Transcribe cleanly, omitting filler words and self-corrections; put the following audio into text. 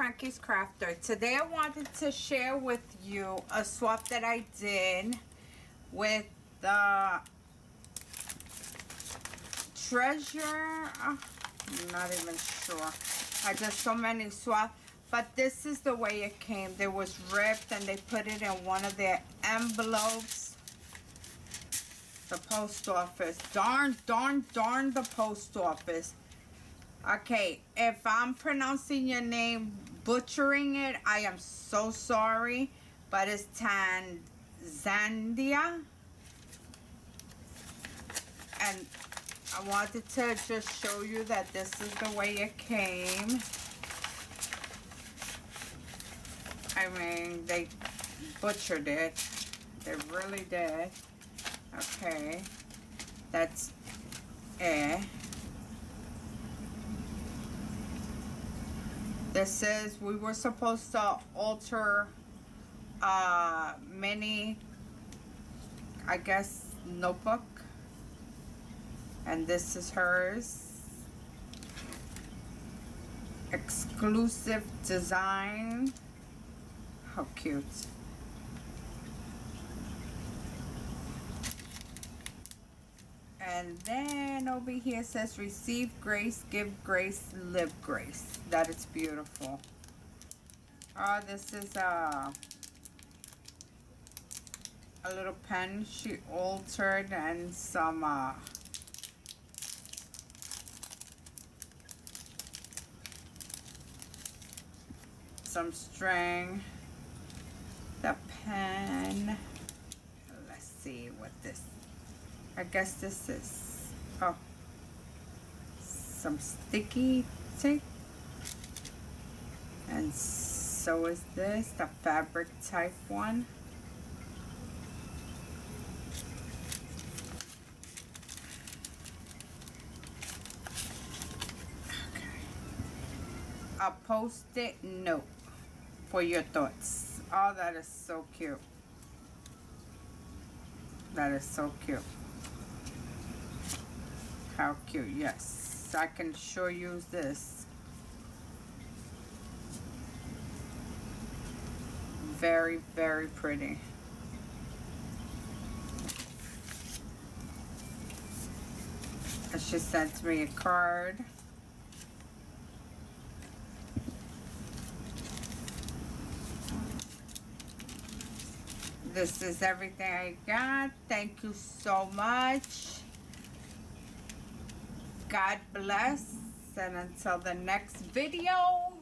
Cranky's Crafter. Today I wanted to share with you a swap that I did with the Treasure. I'm not even sure. I just so many swaps. But this is the way it came. It was ripped and they put it in one of their envelopes. The post office. Darn the post office. Okay, if I'm pronouncing your name, butchering it, I am so sorry. But it's Tanzania. And I wanted to just show you that this is the way it came. I mean, they butchered it. They really did. Okay. That's it. This is, we were supposed to alter mini, I guess, notebook. And this is hers. Exclusive design. How cute. And then over here says receive grace, give grace, live grace. That is beautiful. Oh, this is a little pen she altered and some string. The pen. Let's see what this. I guess this is, oh, some sticky tape. And so is this, the fabric type one. Okay. A post-it note for your thoughts. Oh, that is so cute. That is so cute. How cute. Yes, I can sure use this. Very, very pretty. And she sent me a card. This is everything I got. Thank you so much. God bless. And until the next video.